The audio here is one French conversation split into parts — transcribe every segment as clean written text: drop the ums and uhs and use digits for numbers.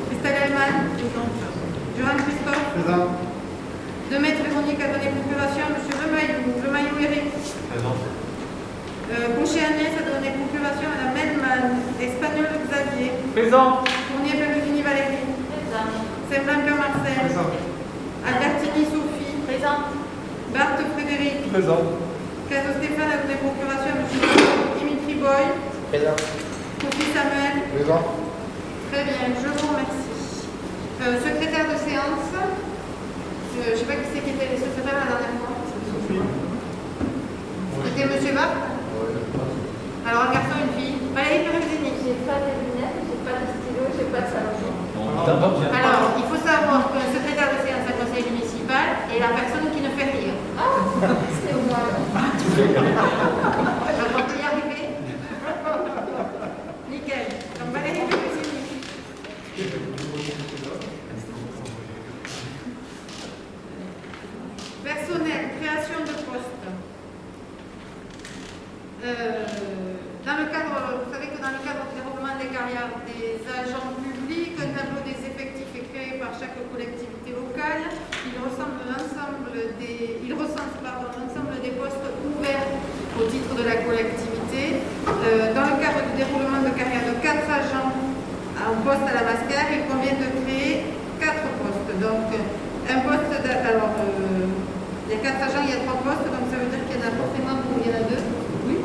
Christelle Hellman. Durand Christophe. Présent. Demet Véronique a donné procuration. Monsieur Lemaillou Eric. Présent. Boucher Agnès a donné procuration à Madame Melman. Espagnol Xavier. Présent. Fournier Pellegrini Valérie. Présent. Semblanca Marcel. Présent. Albertini Sophie. Présent. Barthes Frédéric. Présent. Caso Stéphane a donné procuration à Monsieur Dimitri Boy. Présent. Sophie Samuel. Présent. Très bien, je vous remercie. Secrétaire de séance, je ne sais pas qui c'est qui était le secrétaire la dernière fois. C'était Monsieur Bach. Alors un garçon, une fille. Valérie Perezini. J'ai pas de lunettes, j'ai pas de stylo, j'ai pas de salon. Alors, il faut savoir qu'un secrétaire de séance à conseil municipal est la personne qui ne fait rien. Ah, c'est moi. Alors, on peut y arriver. Nickel. Donc Valérie Perezini. Personnel, création de postes. Dans le cadre, vous savez que dans le cadre du développement des carrières des agents publics, un tableau des effectifs est créé par chaque collectivité locale. Il recense l'ensemble des postes ouverts au titre de la collectivité. Dans le cadre du déroulement de carrière de 4 agents en poste à la Mascar, il convient de créer 4 postes. Donc, un poste, les 4 agents, il y a 3 postes, donc ça veut dire qu'il y en a forcément où il y en a 2. Oui.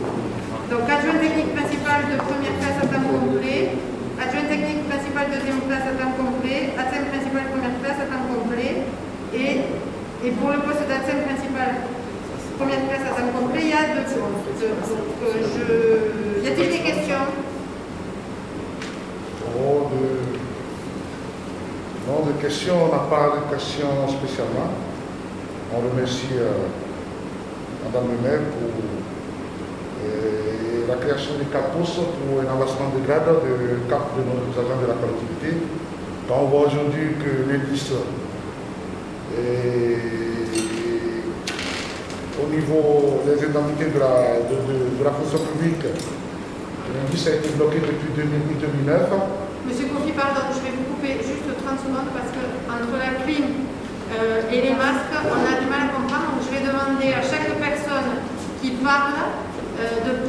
Donc, adjoint technique principal de première classe à temps complet, adjoint technique principal deuxième classe à temps complet, adjoint principal première classe à temps complet, et pour le poste d'adjoint principal première classe à temps complet, il y a 2 postes. Y a-t-il des questions? Non, de questions, on n'a pas de questions spécialement. On remercie Madame le maire pour la création des 4 postes pour un avancement de grade de 4 de nos agents de la collectivité. Quand on voit aujourd'hui que l'indice au niveau des indemnités de la fonction publique, l'indice a été bloqué depuis 2008-2009. Monsieur Kofi, pardon, je vais vous couper juste 30 secondes parce que entre la clim et les masques, on a du mal à comprendre. Donc je vais demander à chaque personne qui parle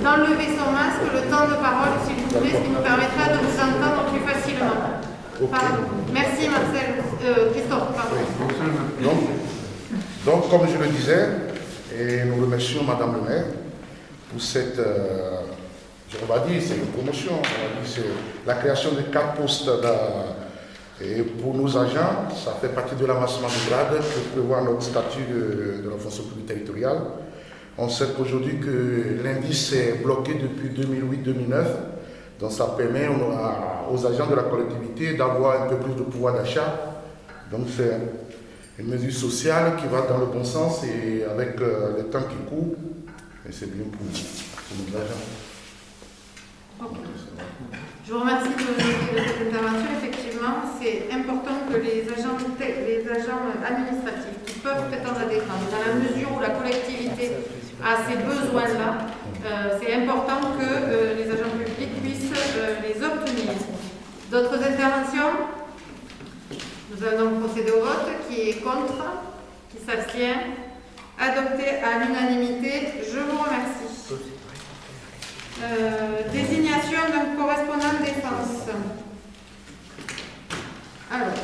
d'enlever son masque le temps de parole, s'il vous plaît, ce qui nous permettra de vous entendre plus facilement. Okay. Pardon. Merci Marcel. Christophe, pardon. Oui. Donc, comme je le disais, et nous remercions Madame le maire pour cette, on va dire, c'est une promotion, on va dire, c'est la création de 4 postes et pour nos agents, ça fait partie de l'avancement de grade que prévoit notre statut de la fonction publique territoriale. On sait qu'aujourd'hui que l'indice est bloqué depuis 2008-2009, donc ça permet aux agents de la collectivité d'avoir un peu plus de pouvoir d'achat. Donc c'est une mesure sociale qui va dans le bon sens et avec le temps qui court, et c'est bien pour nos agents. Okay. Je vous remercie de cette intervention. Effectivement, c'est important que les agents administratifs qui peuvent prétendre à des grands, dans la mesure où la collectivité a ces besoins-là, c'est important que les agents publics puissent les obtenir. D'autres interventions? Nous allons procéder au vote. Qui est contre? Qui s'abstient? Adopté à l'unanimité. Je vous remercie. Désignation d'un correspondant défense. Alors,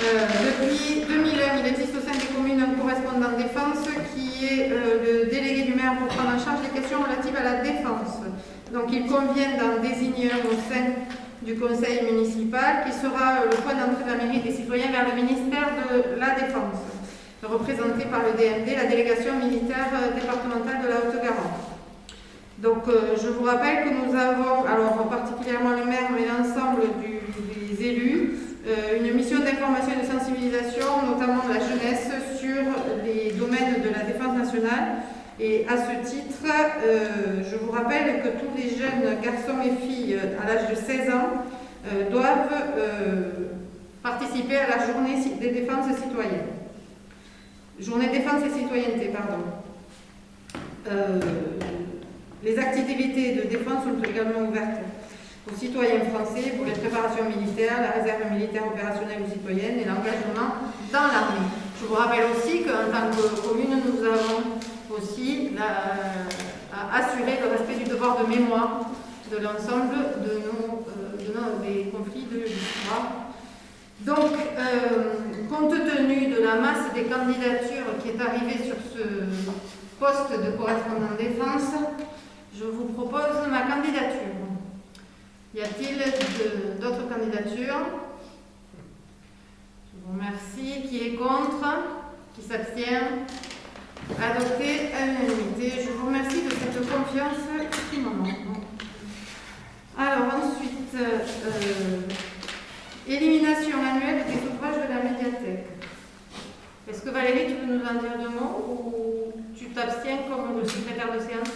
depuis 2001, il existe au sein des communes un correspondant défense qui est le délégué du maire pour prendre en charge les questions relatives à la défense. Donc il convient d'en désigner un au sein du conseil municipal qui sera le point d'entrée de la mairie des citoyens vers le ministère de la Défense, représenté par le DMD, la délégation militaire départementale de la Haute-Garonne. Donc je vous rappelle que nous avons, alors particulièrement le maire mais l'ensemble des élus, une mission d'information et de sensibilisation, notamment de la jeunesse, sur les domaines de la défense nationale. Et à ce titre, je vous rappelle que tous les jeunes garçons et filles à l'âge de 16 ans doivent participer à la journée des défenses citoyennes. Journée défense et citoyenneté, pardon. Les activités de défense sont également ouvertes aux citoyens français pour les préparations militaires, la réserve militaire opérationnelle ou citoyenne et l'engagement dans l'armée. Je vous rappelle aussi qu'en tant que commune, nous avons aussi assuré le respect du devoir de mémoire de l'ensemble des conflits de l'histoire. Donc, compte tenu de la masse des candidatures qui est arrivée sur ce poste de correspondant défense, je vous propose ma candidature. Y a-t-il d'autres candidatures? Je vous remercie. Qui est contre? Qui s'abstient? Adopté à l'unanimité. Je vous remercie de cette confiance estimante. Alors ensuite, élimination annuelle des ouvrages de la médiathèque. Est-ce que Valérie, tu peux nous en dire 2 mots ou tu t'abstiens comme le secrétaire de séance?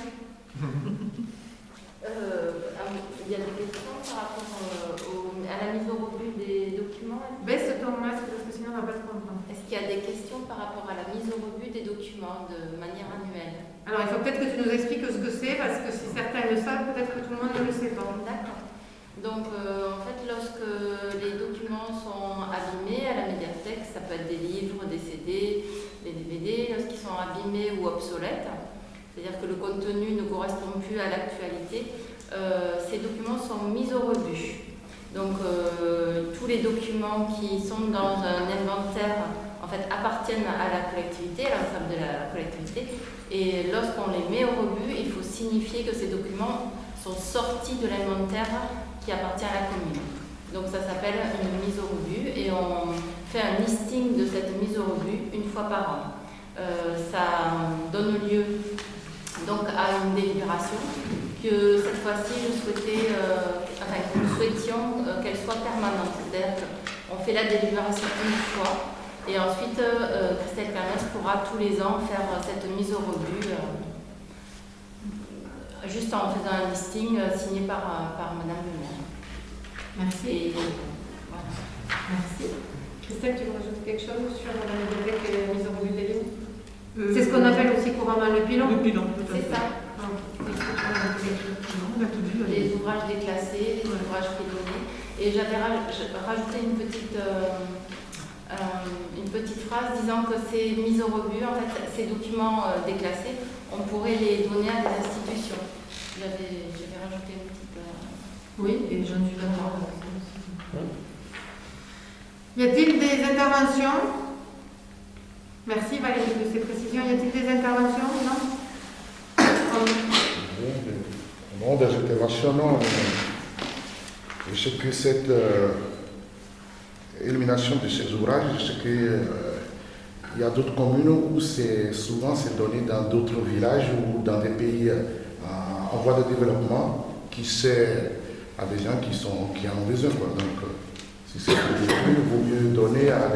Il y a des questions par rapport à la mise au rebut des documents. Baisse ton masque parce que sinon on ne va pas te comprendre. Est-ce qu'il y a des questions par rapport à la mise au rebut des documents de manière annuelle? Alors il faut peut-être que tu nous expliques ce que c'est parce que si certains le savent, peut-être que tout le monde ne le sait pas. D'accord. Donc en fait, lorsque les documents sont abîmés à la médiathèque, ça peut être des livres, des CD, des DVD, lorsqu'ils sont abîmés ou obsolètes, c'est-à-dire que le contenu ne correspond plus à l'actualité, ces documents sont mis au rebut. Donc tous les documents qui sont dans un inventaire en fait appartiennent à la collectivité, à l'ensemble de la collectivité, et lorsqu'on les met au rebut, il faut signifier que ces documents sont sortis de l'inventaire qui appartient à la commune. Donc ça s'appelle une mise au rebut et on fait un listing de cette mise au rebut une fois par an. Ça donne lieu donc à une délibération que cette fois-ci nous souhaitions qu'elle soit permanente. C'est-à-dire qu'on fait la délibération une fois et ensuite Christelle Kermès pourra tous les ans faire cette mise au rebut juste en faisant un listing signé par Madame le maire. Merci. Et, voilà. Merci. Christelle, tu veux rajouter quelque chose sur la médiathèque et la mise au rebut des livres? C'est ce qu'on appelle aussi couramment le pilon. Le pilon, C'est ça. Les ouvrages déclassés, les ouvrages pilonnés. Et j'avais rajouté une petite phrase disant que ces mises au rebut, en fait, ces documents déclassés, on pourrait les donner à des institutions. J'avais rajouté une petite... Oui, et j'en suis d'accord. Y a-t-il des interventions? Merci Valérie de ces précisions. Y a-t-il des interventions? Non? Non, des interventions, non. Je sais que cette élimination de ces ouvrages, je sais qu'il y a d'autres communes où souvent c'est donné dans d'autres villages ou dans des pays en voie de développement qui sert à des gens qui en ont besoin. Quoi. Donc, si c'est pour il vaut mieux donner à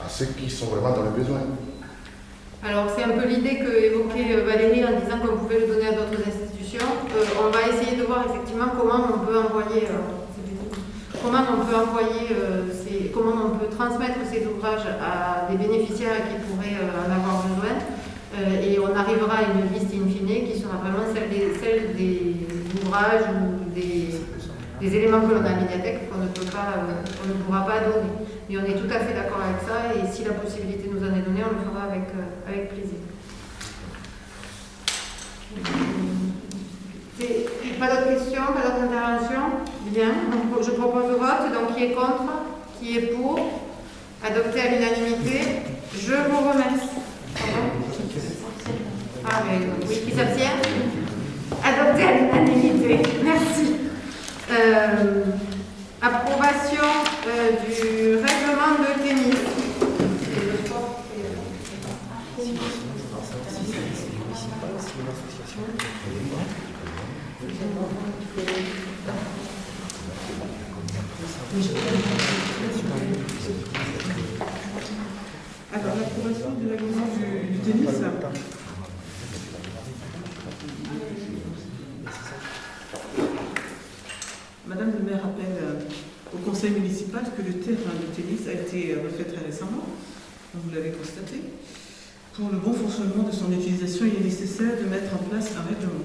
ceux qui sont vraiment dans le besoin. Alors c'est un peu l'idée qu'évoquait Valérie en disant qu'on pouvait le donner à d'autres institutions. On va essayer de voir effectivement comment on peut envoyer, comment on peut transmettre ces ouvrages à des bénéficiaires qui pourraient en avoir besoin. Et on arrivera à une liste in fine qui sera vraiment celle des ouvrages ou des éléments que l'on a à la médiathèque qu'on ne pourra pas donner. Mais on est tout à fait d'accord avec ça et si la possibilité nous en est donnée, on le fera avec plaisir. Pas d'autres questions, pas d'autres interventions? Bien, donc je propose le vote. Donc qui est contre? Qui est pour? Adopté à l'unanimité. Je vous remercie. Ah mais oui, qui s'abstient? Adopté à l'unanimité. Merci. Approbation du règlement de tennis. Alors, l'approbation du règlement du tennis. Madame le maire rappelle au conseil municipal que le terrain de tennis a été refait très récemment, comme vous l'avez constaté. Pour le bon fonctionnement de son utilisation, il est nécessaire de mettre en place un règlement.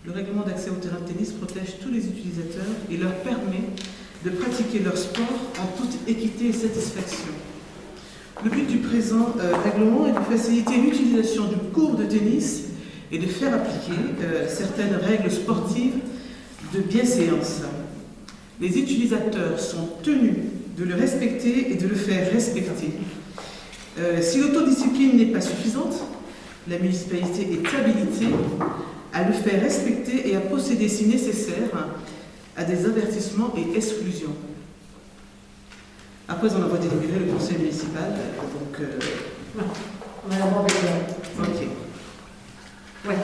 Le règlement d'accès au terrain de tennis protège tous les utilisateurs et leur permet de pratiquer leur sport en toute équité et satisfaction. Le but du présent règlement est de faciliter l'utilisation du court de tennis et de faire appliquer certaines règles sportives de bienséance. Les utilisateurs sont tenus de le respecter et de le faire respecter. Si l'autodiscipline n'est pas suffisante, la municipalité est habilitée à le faire respecter et à procéder si nécessaire à des avertissements et exclusions. Après, on envoie délibérer le conseil municipal. Donc, on va d'abord délibérer. ok. Oui,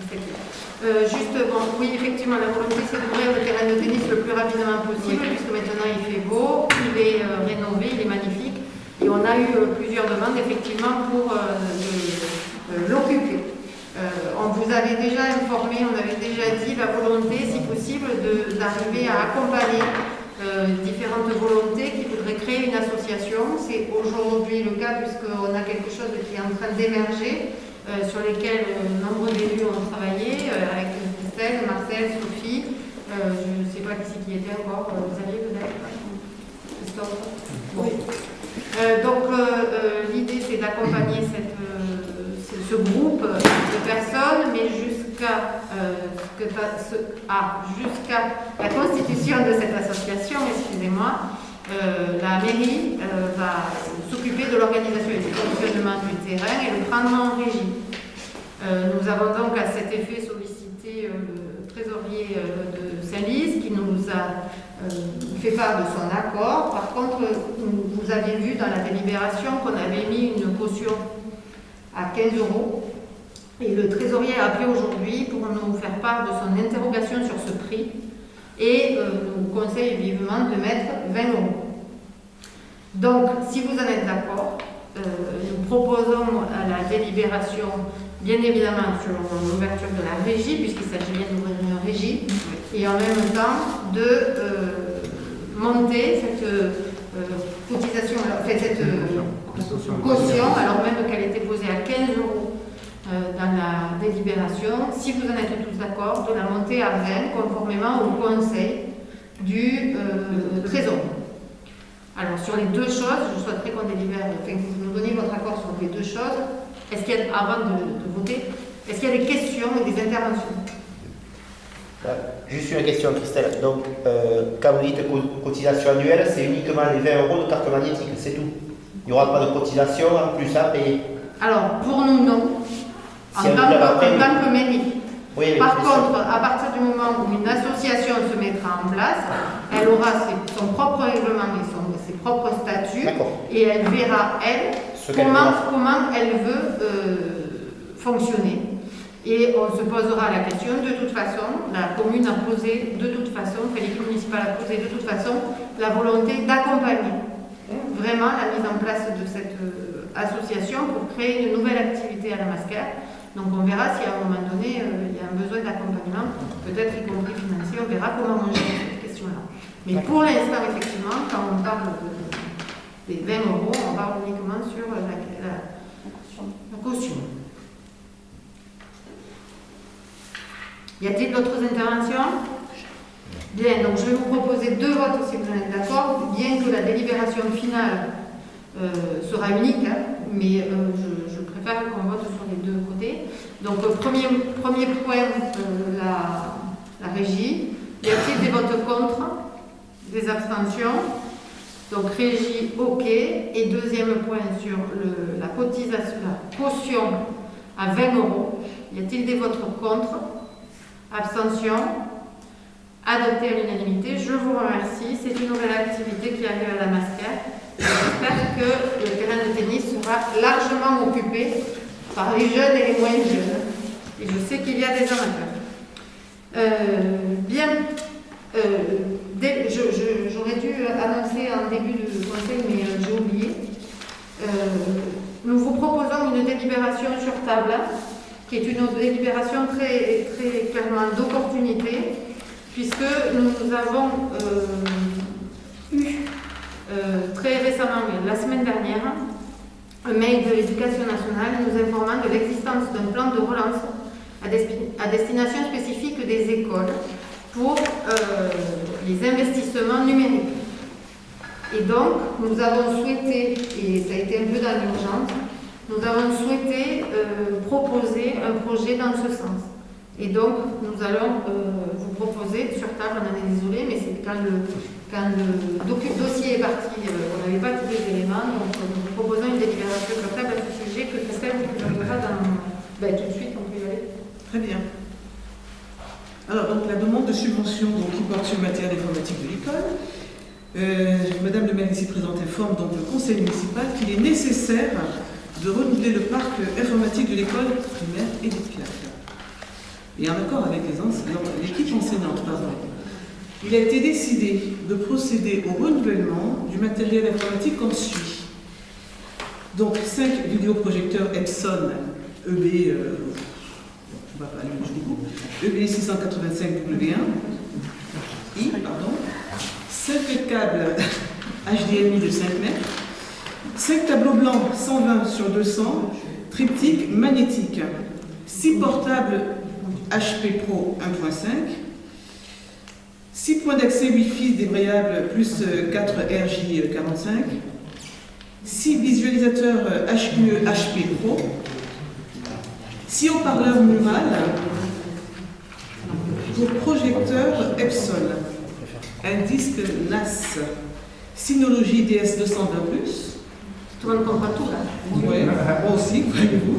c'est clair. Juste, bon, oui, effectivement, la volonté, c'est d'ouvrir le terrain de tennis le plus rapidement possible, puisque maintenant il fait beau, il est rénové, il est magnifique. Et on a eu plusieurs demandes, effectivement, pour l'occuper. On vous avait déjà informé, on avait déjà dit la volonté, si possible, d'arriver à accompagner différentes volontés qui voudraient créer une association. C'est aujourd'hui le cas puisqu'on a quelque chose qui est en train d'émerger, sur lesquels nombre d'élus ont travaillé, avec Christelle, Marcel, Sophie, je ne sais pas qui était encore, Xavier peut-être, Christophe. Oui. Donc l'idée c'est d'accompagner ce groupe de personnes, mais jusqu'à la constitution de cette association, excusez-moi, la mairie va s'occuper de l'organisation et du fonctionnement du terrain et le prendre en régie. Nous avons donc à cet effet sollicité le trésorier de Saint-Lys qui nous a fait part de son accord. Par contre, vous avez vu dans la délibération qu'on avait mis une caution à 15 €. Et le trésorier a appelé aujourd'hui pour nous faire part de son interrogation sur ce prix et nous conseille vivement de mettre 20 €. Donc, si vous en êtes d'accord, nous proposons à la délibération, bien évidemment, sur l'ouverture de la régie, puisqu'il s'agit bien d'ouvrir une régie, et en même temps de monter cette cotisation, cette caution, alors même qu'elle était posée à 15 € dans la délibération, si vous en êtes tous d'accord, de la monter à 20, conformément au conseil du Trésor. Alors, sur les deux choses, je souhaiterais qu'on délibère, enfin, que vous nous donniez votre accord sur les deux choses. Est-ce qu'il y a, avant de voter, est-ce qu'il y a des questions et des interventions? Juste une question, Christelle. Donc, quand vous dites cotisation annuelle, c'est uniquement les 20 € de carte magnétique, c'est tout. Il n'y aura pas de cotisation en plus à payer. Alors, pour nous, non. Si En tant que mairie. Oui, Par contre, à partir du moment où une association se mettra en place, elle aura son propre règlement et ses propres statuts, et elle verra, elle, comment elle veut fonctionner. Et on se posera la question, de toute façon, la commune a posé de toute façon, l'équipe municipale a posé de toute façon la volonté d'accompagner vraiment la mise en place de cette association pour créer une nouvelle activité à la Masquère. Donc on verra si à un moment donné il y a un besoin d'accompagnement, peut-être y compris financier, on verra comment on gère cette question-là. Mais pour l'instant, effectivement, quand on parle des 20 €, on parle uniquement sur la caution. Y a-t-il d'autres interventions? Bien, donc je vais vous proposer deux votes si vous en êtes d'accord, bien que la délibération finale sera unique, mais je préfère qu'on vote sur les deux côtés. Donc premier point, la régie. Y a-t-il des votes contre? Des abstentions? Donc régie, ok. Et deuxième point sur la cotisation, la caution à 20 €. Y a-t-il des votes contre? Abstention? Adopté à l'unanimité. Je vous remercie. C'est une nouvelle activité qui arrive à la Masquère. J'espère que le terrain de tennis sera largement occupé par les jeunes et les moins jeunes. Et je sais qu'il y a des amateurs. Bien. J'aurais dû annoncer en début de conseil, mais j'ai oublié. Nous vous proposons une délibération sur table, qui est une délibération très, très clairement d'opportunité, puisque nous avons eu très récemment, la semaine dernière, un mail de l'Éducation nationale nous informant de l'existence d'un plan de relance à destination spécifique politique des écoles pour les investissements numériques. Et donc, nous avons souhaité, et ça a été un peu dans l'urgence, nous avons souhaité proposer un projet dans ce sens. Et donc, nous allons vous proposer, sur table, on en est désolé, mais c'est quand le dossier est parti, on n'avait pas tous les éléments, donc nous proposons une délibération sur table à ce sujet que Christelle vous présentera tout de suite, on peut y aller. Très bien. Alors, donc, la demande de subvention qui porte sur le matériel informatique de l'école. Madame le maire ici présente informe donc le conseil municipal qu'il est nécessaire de renouveler le parc informatique de l'école primaire Édith Piaf. Et en accord avec l'équipe enseignante, il a été décidé de procéder au renouvellement du matériel informatique comme suit. Donc 5 vidéoprojecteurs Epson EB, on va pas aller jusqu'au bout, EB 685W1, 5 câbles HDMI de 5 mètres, 5 tableaux blancs 120 sur 200, triptyque magnétique, 6 portables HP Pro 1.5, 6 points d'accès Wi-Fi débrayables plus 4 RJ45, 6 visualisateurs HUE HP Pro, 6 haut-parleurs mural pour projecteur Epson, un disque NAS, Synology DS220+. Tout le monde comprend tout là. Oui, moi aussi, voyez-vous.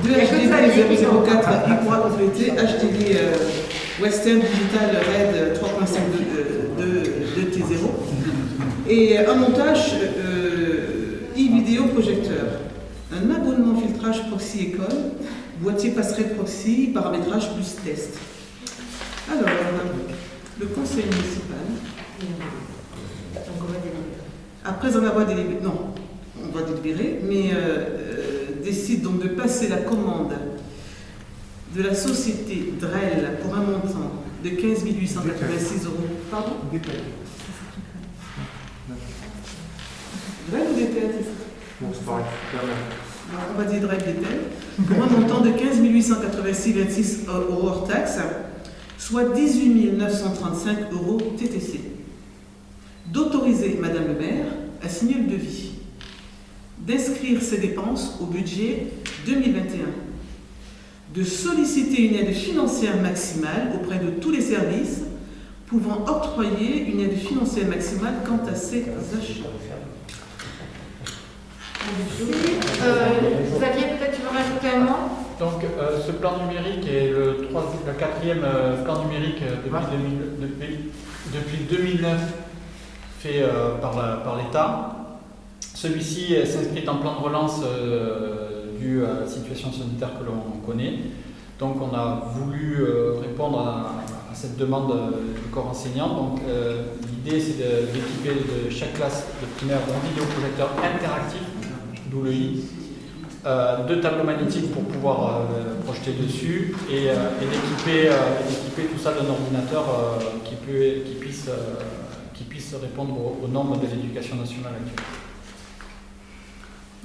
2 HDD 004 I3 complété, HDD Western Digital Red 3.5 de T0 et un montage e-vidéo projecteur. Un abonnement filtrage proxy école, boîtier passerelle proxy, paramétrage plus test. Alors, le conseil municipal, après en avoir délibéré, non, on va délibérer, mais décide donc de passer la commande de la société Drell pour un montant de 15 886 €. Pardon? Drell ou DPL? Non, c'est pareil. On va dire Drell DPL, pour un montant de 15 886,26 € hors taxe, soit 18 935 € TTC. D'autoriser Madame le maire à signer le devis, d'inscrire ces dépenses au budget 2021, de solliciter une aide financière maximale auprès de tous les services pouvant octroyer une aide financière maximale quant à ces achats. Xavier, peut-être tu veux rajouter un mot? Donc, ce plan numérique est le quatrième plan numérique depuis 2009 fait par l'État. Celui-ci s'inscrit en plan de relance dû à la situation sanitaire que l'on connaît. Donc, on a voulu répondre à cette demande du corps enseignant. Donc, l'idée, c'est d'équiper de chaque classe de primaire d'un vidéoprojecteur interactif, d'où le I. 2 tableaux magnétiques pour pouvoir projeter dessus et d'équiper tout ça d'un ordinateur qui puisse répondre aux normes de l'éducation nationale actuelle.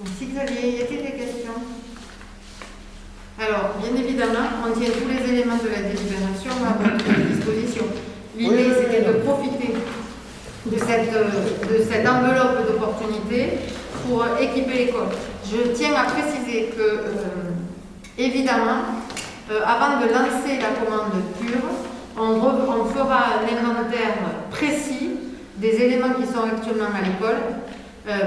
Merci Xavier. Y a-t-il des questions? Alors, bien évidemment, on tient tous les éléments de la délibération à votre disposition. L'idée, c'était de profiter de cette enveloppe d'opportunités pour équiper l'école. Je tiens à préciser que, évidemment, avant de lancer la commande pure, on fera un inventaire précis des éléments qui sont actuellement à l'école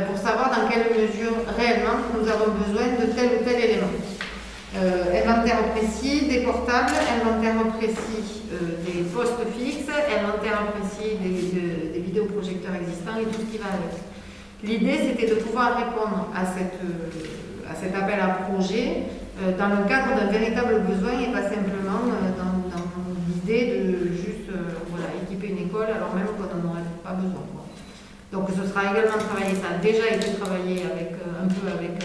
pour savoir dans quelle mesure réellement nous avons besoin de tel ou tel élément. Inventaire précis des portables, inventaire précis des postes fixes, inventaire précis des vidéoprojecteurs existants et tout ce qui va avec. L'idée, c'était de pouvoir répondre à cet appel à projet dans le cadre d'un véritable besoin et pas simplement dans l'idée de juste équiper une école alors même qu'on n'en aurait pas besoin. Donc ce sera également travaillé, ça a déjà été travaillé un peu avec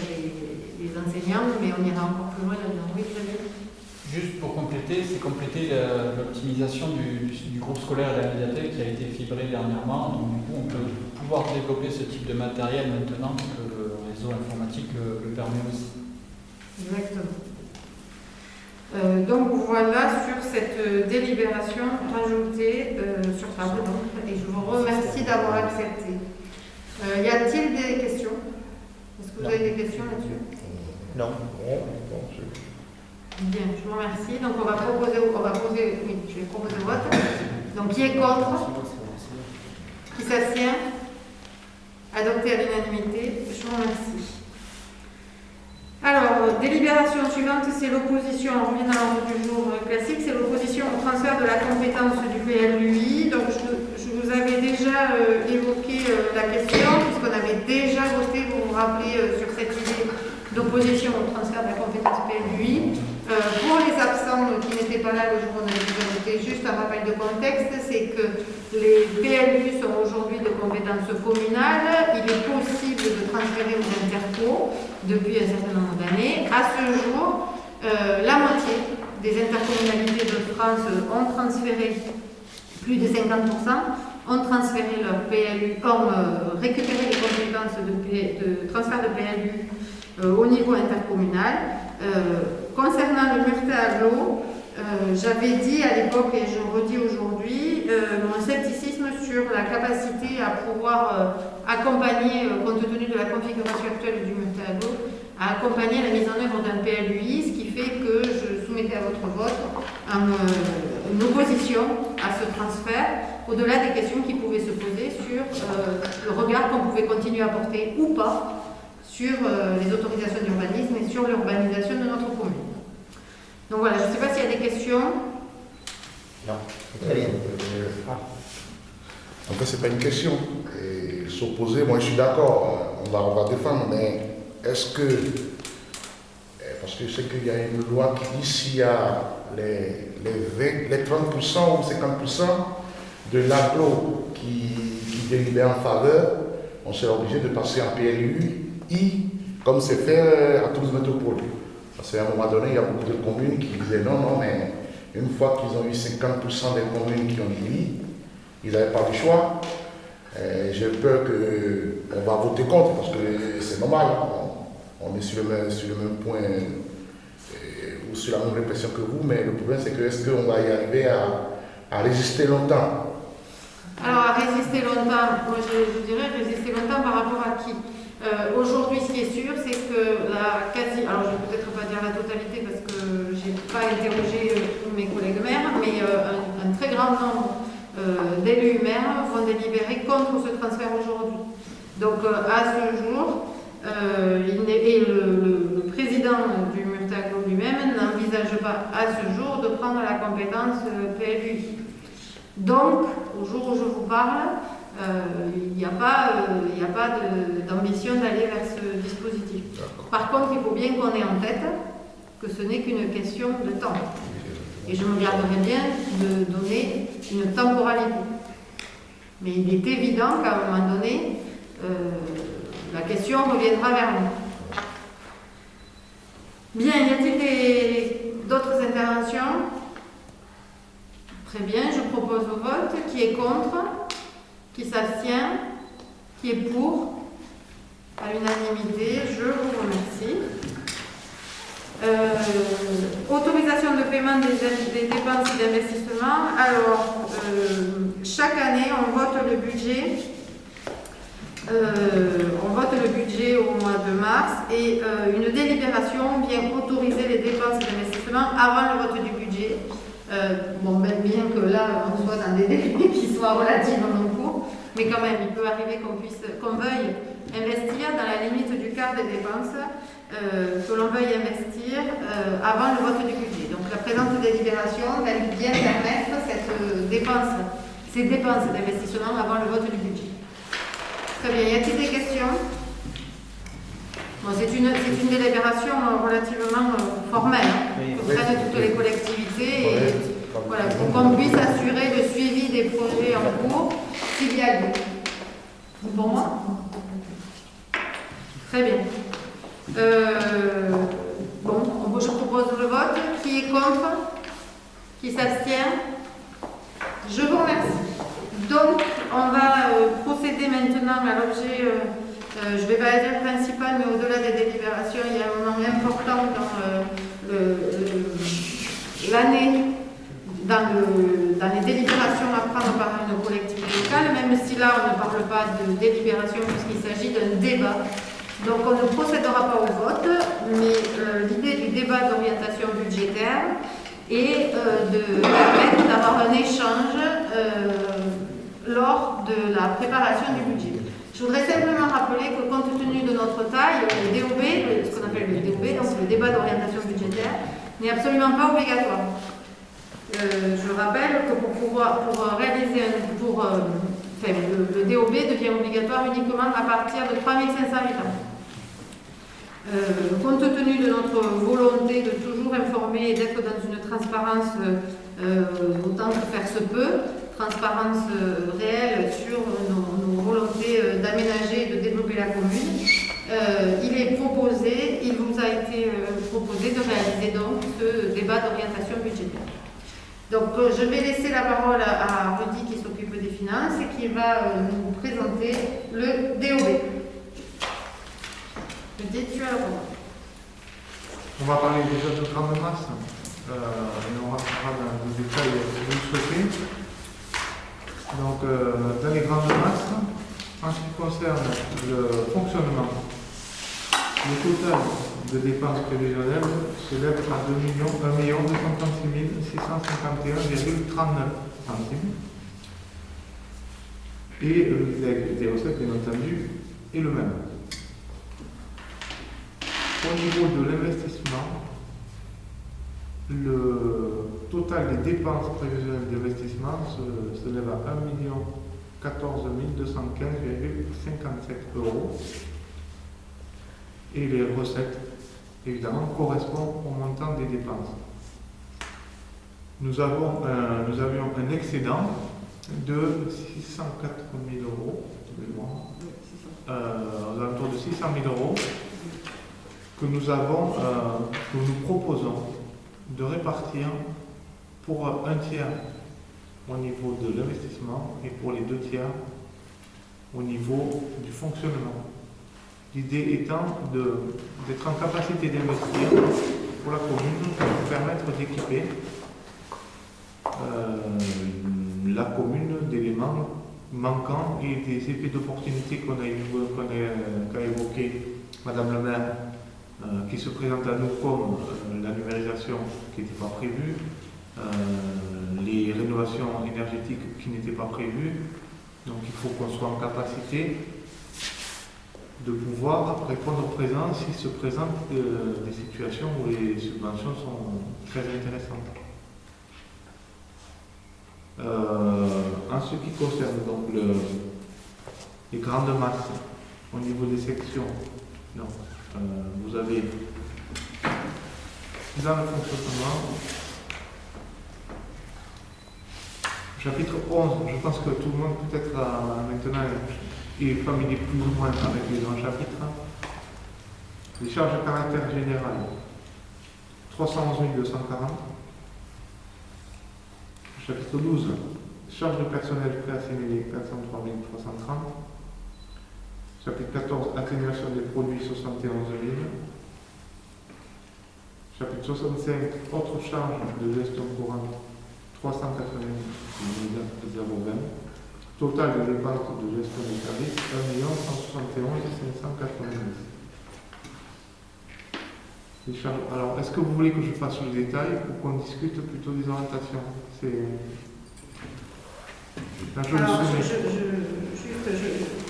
les enseignants, mais on ira encore plus loin là-dedans. Oui, très bien. Juste pour compléter, c'est compléter l'optimisation du groupe scolaire et de la médiathèque qui a été fibré dernièrement. Donc du coup, on peut pouvoir développer ce type de matériel maintenant que le réseau informatique le permet aussi. Exactement. Donc voilà sur cette délibération rajoutée sur table. Et je vous remercie d'avoir accepté. Y a-t-il des questions? Est-ce que vous avez des questions là-dessus? Non. Bien, je vous remercie. Donc on va proposer, oui, je vais proposer le vote. Donc qui est contre? Qui s'abstient? Adopté à l'unanimité. Je vous remercie. Alors, délibération suivante, c'est l'opposition, on revient à l'ordre du jour classique, c'est l'opposition au transfert de la compétence du PLUI. Donc, je vous avais déjà évoqué la question, puisqu'on avait déjà voté, vous vous rappelez, sur cette idée d'opposition au transfert de la compétence PLUI. Pour les absents qui n'étaient pas là le jour où on avait déjà voté, juste un rappel de contexte, c'est que les PLU sont aujourd'hui de compétence communale. Il est possible de transférer aux intercos depuis un certain nombre d'années. À ce jour, la moitié des intercommunalités de France ont transféré, plus de 50%, ont transféré leur PLU, ont récupéré les compétences de transfert de PLU au niveau intercommunal. Concernant le Murta-Aglo, j'avais dit à l'époque et je redis aujourd'hui mon scepticisme sur la capacité à pouvoir accompagner, compte tenu de la configuration actuelle du Murta-Aglo, à accompagner la mise en œuvre d'un PLUI, ce qui fait que je soumettais à votre vote une opposition à ce transfert, au-delà des questions qui pouvaient se poser sur le regard qu'on pouvait continuer à porter ou pas sur les autorisations d'urbanisme et sur l'urbanisation de notre commune. Donc voilà, je ne sais pas s'il y a des questions. Non, très bien. En fait, ce n'est pas une question. Et s'opposer, moi je suis d'accord, on va défendre, mais est-ce que, parce que je sais qu'il y a une loi qui dit s'il y a les 30% ou 50% de l'agglo qui délibère en faveur, on sera obligé de passer en PLUI, comme c'est fait à Toulouse Métropole. Parce qu'à un moment donné, il y a beaucoup de communes qui disaient non, mais une fois qu'ils ont eu 50% des communes qui ont dit oui, ils n'avaient pas le choix. J'ai peur qu'on va voter contre, parce que c'est normal, on est sur le même point, ou sur la même répression que vous, mais le problème c'est que est-ce qu'on va y arriver à résister longtemps? Alors à résister longtemps, moi je dirais résister longtemps par rapport à qui? Aujourd'hui, ce qui est sûr, c'est que la quasi, alors je ne vais peut-être pas dire la totalité parce que je n'ai pas interrogé tous mes collègues maires, mais un très grand nombre d'élus maires vont délibérer contre ce transfert aujourd'hui. Donc à ce jour, le président du Murta-Aglo lui-même n'envisage pas à ce jour de prendre la compétence PLUI. Donc, au jour où je vous parle, il n'y a pas d'ambition d'aller vers ce dispositif. Par contre, il faut bien qu'on ait en tête que ce n'est qu'une question de temps. Et je me garderai bien de donner une temporalité. Mais il est évident qu'à un moment donné, la question reviendra vers nous. Bien, y a-t-il d'autres interventions? Très bien, je propose au vote. Qui est contre? Qui s'abstient? Qui est pour? À l'unanimité, je vous remercie. Autorisation de paiement des dépenses d'investissement. Alors, chaque année, on vote le budget. Au mois de mars et une délibération vient autoriser les dépenses d'investissement avant le vote du budget. Bien que là, on soit dans des délais qui soient relativement courts, mais quand même, il peut arriver qu'on veuille investir dans la limite du quart des dépenses, que l'on veuille investir avant le vote du budget. Donc la présente délibération va bien permettre ces dépenses d'investissement avant le vote du budget. Très bien, y a-t-il des questions? C'est une délibération relativement formelle que prennent toutes les collectivités et voilà, pour qu'on puisse assurer le suivi des projets en cours s'il y a lieu. C'est pour moi? Très bien. Je propose le vote. Qui est contre? Qui s'abstient? Je vous remercie. Donc, on va procéder maintenant à l'objet, je ne vais pas dire principal, mais au-delà des délibérations, il y a un moment important dans l'année dans les délibérations à prendre par une collectivité locale, même si là on ne parle pas de délibération puisqu'il s'agit d'un débat. Donc on ne procédera pas au vote, mais l'idée du débat d'orientation budgétaire est de permettre d'avoir un échange lors de la préparation du budget. Je voudrais simplement rappeler que compte tenu de notre taille, le DOB, ce qu'on appelle le DOB, donc le débat d'orientation budgétaire, n'est absolument pas obligatoire. Je rappelle que le DOB devient obligatoire uniquement à partir de 3500 habitants. Compte tenu de notre volonté de toujours informer et d'être dans une transparence autant que faire se peut, transparence réelle sur nos volontés d'aménager et de développer la commune, il vous a été proposé de réaliser donc ce débat d'orientation budgétaire. Donc je vais laisser la parole à Rudy qui s'occupe des finances et qui va nous présenter le DOB. Rudy, tu as la parole. On va parler déjà de grande masse et on rentrera dans le détail si vous le souhaitez. Donc dans les grandes masses, en ce qui concerne le fonctionnement, le total de dépenses prévisionnelles s'élève à 1 236 651,39 centimes. Et le legs des recettes, bien entendu, est le même. Au niveau de l'investissement, le total des dépenses prévisionnelles d'investissement s'élève à 1 14 215,57 €. Et les recettes, évidemment, correspondent au montant des dépenses. Nous avions un excédent de 604 000 €, aux alentours de 600 000 € que nous proposons de répartir pour un tiers au niveau de l'investissement et pour les 2 tiers au niveau du fonctionnement. L'idée étant d'être en capacité d'investir pour la commune pour nous permettre d'équiper la commune d'éléments manquants et des effets d'opportunité qu'a évoqué Madame le maire, qui se présente à nous comme la numérisation qui n'était pas prévue, les rénovations énergétiques qui n'étaient pas prévues. Donc il faut qu'on soit en capacité de pouvoir répondre au présent s'il se présente des situations où les subventions sont très intéressantes. En ce qui concerne donc les grandes masses au niveau des sections, donc, vous avez dans le fonctionnement, chapitre 11, je pense que tout le monde peut-être maintenant est familier plus ou moins avec les grands chapitres. Les charges à caractère général, 311 240. Chapitre 12, charges de personnel préassimilé, 403 330. Chapitre 14, atténuation des produits, 71 000. Chapitre 65, autres charges de gestion courante, 390 020. Total de dépenses de gestion des services, 1 171 590. Alors, est-ce que vous voulez que je fasse le détail ou qu'on discute plutôt des orientations?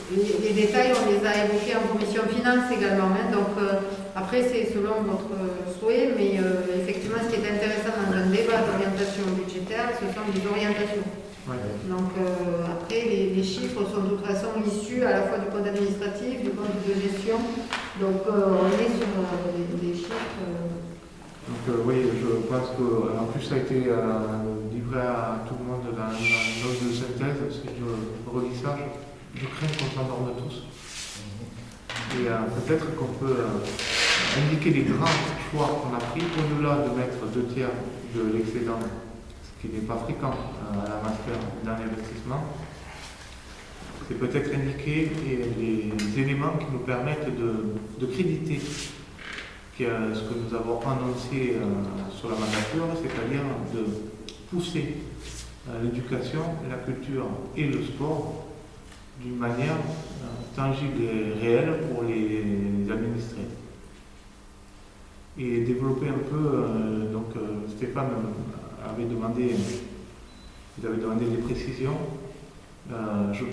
Les détails, on les a évoqués en commission finance également. Donc, après, c'est selon votre souhait, mais effectivement, ce qui est intéressant dans un débat d'orientation budgétaire, ce sont les orientations. Ouais. Donc, après, les chiffres sont de toute façon issus à la fois du compte administratif, du compte de gestion. Donc, on est sur des chiffres. Donc, oui, je pense qu'en plus, ça a été livré à tout le monde dans une note de synthèse. Si je relis ça, je crains qu'on s'endorme tous. Et peut-être qu'on peut indiquer les grands choix qu'on a pris au-delà de mettre 2 tiers de l'excédent, ce qui n'est pas fréquent à la master dans l'investissement. C'est peut-être indiquer les éléments qui nous permettent de créditer ce que nous avons annoncé sur la mandature, c'est-à-dire de pousser l'éducation, la culture et le sport d'une manière tangible et réelle pour les administrés. Et développer un peu, Stéphane avait demandé des précisions. Je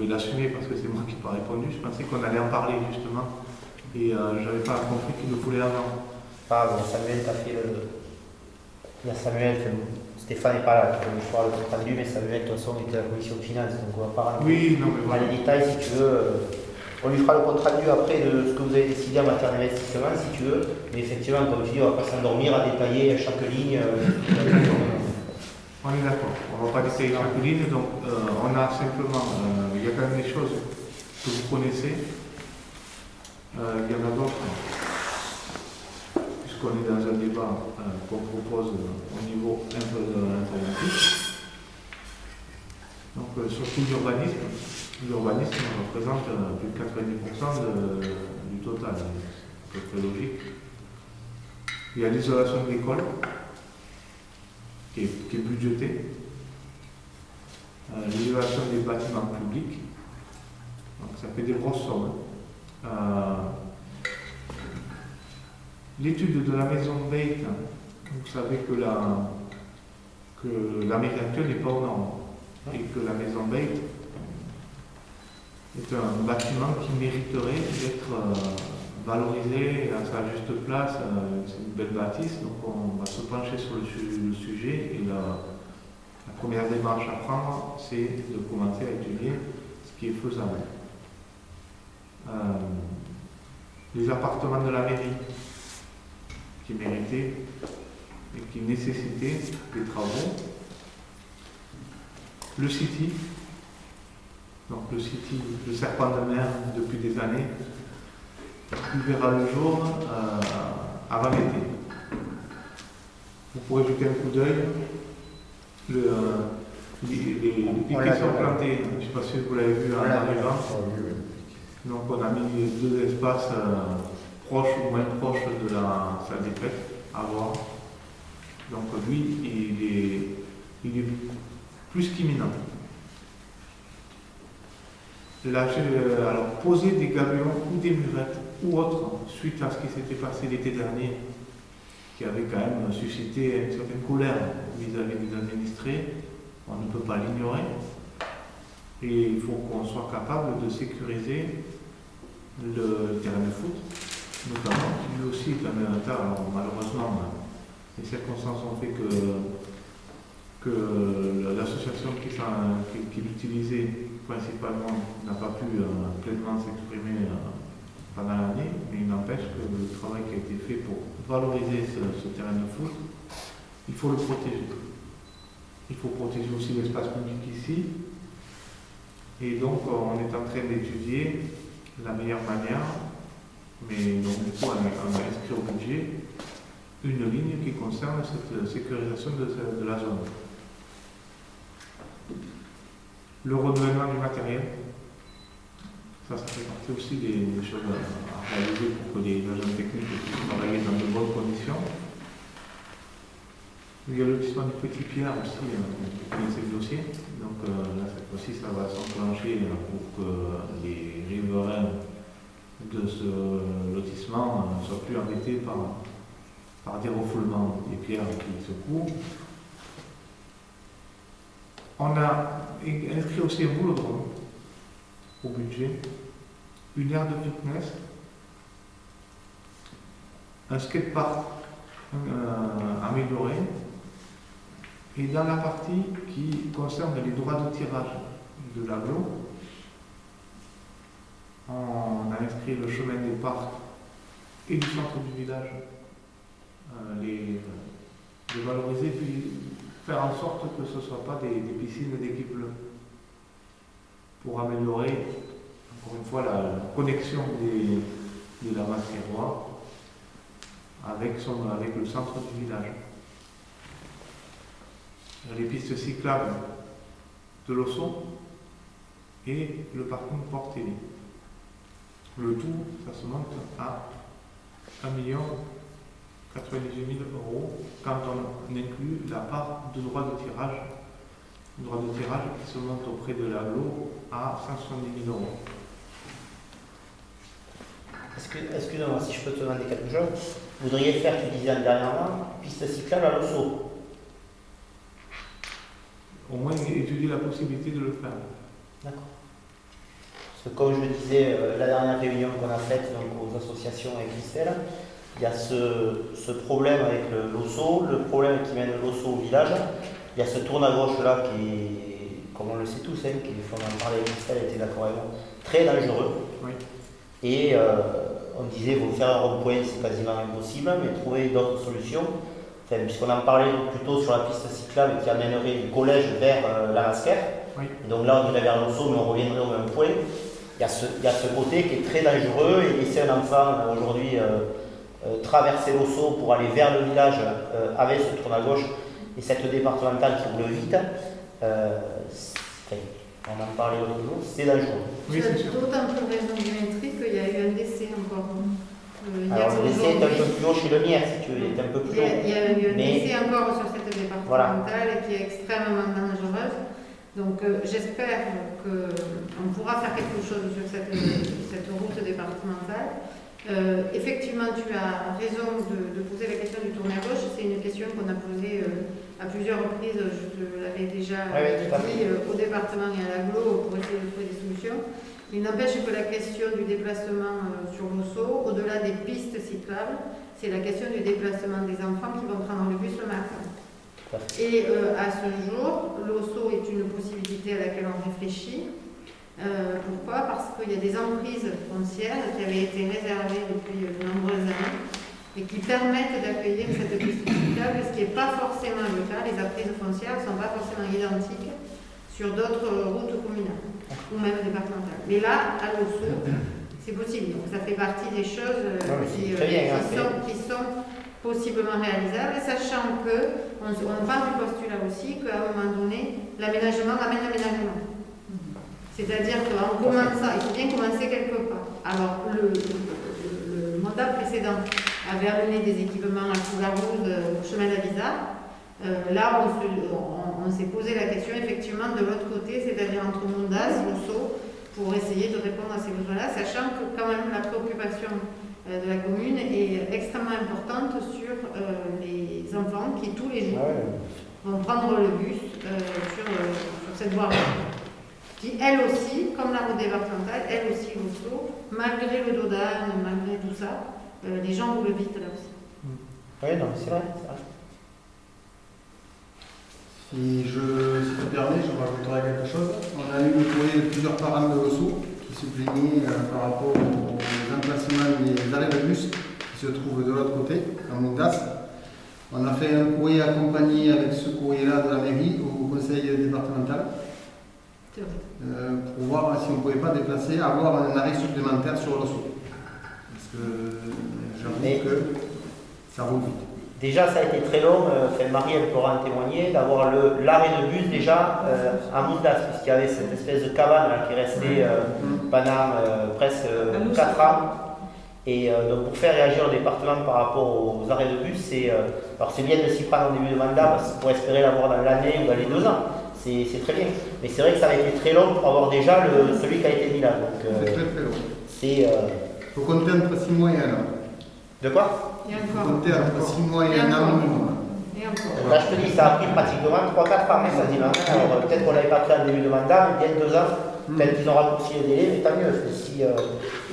vais l'assumer parce que c'est moi qui n'ai pas répondu. Je pensais qu'on allait en parler justement et je n'avais pas compris qu'il nous voulait avant. Ah, bon, Samuel, t'as fait le. Il y a Samuel, Stéphane n'est pas là, je vais le compte rendu, mais Samuel, de toute façon, était à la commission de finances, donc on va pas rentrer Oui, non, mais dans voilà. les détails si tu veux. On lui fera le compte rendu après de ce que vous avez décidé en matière d'investissement, si tu veux. Mais effectivement, comme je dis, on ne va pas s'endormir à détailler chaque ligne. On est d'accord, on ne va pas détailler chaque ligne, donc on a simplement, il y a quand même des choses que vous connaissez, il y en a d'autres, puisqu'on est dans un débat qu'on propose au niveau un peu informatique. Donc surtout l'urbanisme représente plus de 90% du total, c'est à peu près logique. Il y a l'isolation de l'école, qui est budgétée, l'isolation des bâtiments publics, donc ça fait des grosses sommes. L'étude de la maison Beit, vous savez que la mairie actuelle n'est pas aux normes et que la maison Beit est un bâtiment qui mériterait d'être valorisé à sa juste place. C'est une belle bâtisse, donc on va se pencher sur le sujet et la première démarche à prendre, c'est de commencer à étudier ce qui est faisable. Les appartements de la mairie qui méritaient et qui nécessitaient des travaux. Le City, donc le City, le serpent de mer depuis des années, il verra le jour avant l'été. Vous pourrez jeter un coup d'œil. Les piquets sont plantés, je ne sais pas si vous l'avez vu en arrivant. Donc on a mis 2 espaces proches ou moins proches de la salle des fêtes à voir. Donc lui, il est plus qu'imminent. Alors poser des gabions ou des murettes ou autres, suite à ce qui s'était passé l'été dernier, qui avait quand même suscité une certaine colère vis-à-vis des administrés, on ne peut pas l'ignorer. Et il faut qu'on soit capable de sécuriser le terrain de foot, notamment, qui lui aussi est un état. Alors malheureusement, les circonstances ont fait que l'association qui l'utilisait principalement n'a pas pu pleinement s'exprimer pendant l'année, mais il n'empêche que le travail qui a été fait pour valoriser ce terrain de foot, il faut le protéger. Il faut protéger aussi l'espace public ici. Et donc on est en train d'étudier la meilleure manière, mais donc du coup on a inscrit au budget une ligne qui concerne cette sécurisation de la zone. Le renouvellement du matériel, ça fait partie aussi des choses à réaliser pour que les agents techniques puissent travailler dans de bonnes conditions. Il y a le lotissement du Petit Pierre aussi, vous connaissez le dossier. Donc là, cette fois-ci, ça va s'enclencher pour que les riverains de ce lotissement ne soient plus embêtés par des refoulements des pierres qui secouent. On a inscrit aussi un boulodrome au budget, une aire de fitness, un skatepark amélioré, et dans la partie qui concerne les droits de tirage de l'agglo, on a inscrit le chemin des parcs et du centre du village, les valoriser, puis faire en sorte que ce ne soit pas des piscines d'équipe bleue, pour améliorer, encore une fois, la connexion de la Masquerrois avec le centre du village. Les pistes cyclables de l'Ossau et le parking Port-Télé. Le tout, ça se monte à 1 98 000 € quand on inclut la part de droit de tirage. Le droit de tirage qui se monte auprès de l'aglo à 170 000 €. Excusez-moi, si je peux te demander quelque chose, vous voudriez faire, tu disais dernièrement, piste cyclable à l'osso. Au moins étudier la possibilité de le faire. D'accord. Parce que comme je le disais, la dernière réunion qu'on a faite donc, aux associations avec Christelle, il y a ce problème avec l'osso, le problème qui mène l'osso au village. Il y a ce tourne à gauche là qui est, comme on le sait tous, qui, il faut en parler avec Christelle, elle était d'accord avec moi, très dangereux. Oui. Et on disait, vous faire un rond-point, c'est quasiment impossible, mais trouver d'autres solutions. Enfin, puisqu'on en parlait plutôt sur la piste cyclable qui amènerait du collège vers la Masquère. Oui. Et donc là, on irait vers l'osso, mais on reviendrait au même point. Il y a ce côté qui est très dangereux et laisser un enfant aujourd'hui traverser l'osso pour aller vers le village avec ce tourne à gauche et cette départementale qui roule vite, on en parlait l'autre jour, c'est dangereux. Oui, c'est sûr. D'autant plus raison Dimitri qu'il y a eu un décès encore. Alors le décès est un peu plus haut chez le mien, si tu veux, il est un peu plus haut. Il y a eu un Mais décès encore sur cette départementale qui est extrêmement dangereuse. Donc j'espère qu'on pourra faire quelque chose sur cette route départementale. Effectivement, tu as raison de poser la question du tourne à gauche. C'est une question qu'on a posée à plusieurs reprises. Je te l'avais déjà dit au département et à l'agglo pour essayer de trouver des solutions. Il n'empêche que la question du déplacement sur l'osso, au-delà des pistes cyclables, c'est la question du déplacement des enfants qui vont prendre le bus le matin. Et à ce jour, l'osso est une possibilité à laquelle on réfléchit. Pourquoi? Parce qu'il y a des emprises foncières qui avaient été réservées depuis de nombreuses années et qui permettent d'accueillir cette piste cyclable, ce qui n'est pas forcément le cas. Les emprises foncières ne sont pas forcément identiques sur d'autres routes communales ou même départementales. Mais là, à l'osso, c'est possible. Donc ça fait partie des choses qui sont possiblement réalisables, sachant qu'on part du postulat aussi qu'à un moment donné, l'aménagement amène l'aménagement. C'est-à-dire qu'en commençant, il faut bien commencer quelque part. Alors, le mandat précédent avait amené des équipements à Fougarouze, au chemin d'Avisa. Là, on s'est posé la question effectivement de l'autre côté, c'est-à-dire entre Mondas, Losso, pour essayer de répondre à ces besoins-là, sachant que quand même la préoccupation de la commune est extrêmement importante sur les enfants qui tous les jours vont prendre le bus sur cette voie qui elle aussi, comme la route départementale, elle aussi Losso, malgré le Dodan, malgré tout ça, les gens roulent vite là aussi. Oui, non, c'est vrai. Si tu permets, je rajouterai quelque chose. On a eu le courrier de plusieurs parents de Losso qui se plaignaient par rapport aux emplacements des arrêts de bus qui se trouvent de l'autre côté, en Mondas. On a fait un courrier accompagné avec ce courrier-là de la mairie au conseil départemental pour voir si on ne pouvait pas déplacer, avoir un arrêt supplémentaire sur Losso. Parce que j'avoue que ça roule vite. Déjà, ça a été très long, Marie, elle pourra en témoigner, d'avoir l'arrêt de bus déjà à Mondas, puisqu'il y avait cette espèce de cabane là, qui restait pendant presque 4 ans. Et donc pour faire réagir le département par rapport aux arrêts de bus, alors c'est bien de s'y prendre au début de mandat pour espérer l'avoir dans l'année ou dans les 2 ans. C'est très bien. Mais c'est vrai que ça a été très long pour avoir déjà celui qui a été mis là. C'est très très long. Il faut compter entre 6 mois et 1 an. De quoi? Il y a il faut compter entre 6 mois et 1 an minimum. Là, je te dis, ça a pris pratiquement 3-4 ans, quasiment. Alors, peut-être qu'on ne l'avait pas fait en début de mandat, mais bien 2 ans. Peut-être qu'ils ont raccourci les délais, mais tant mieux.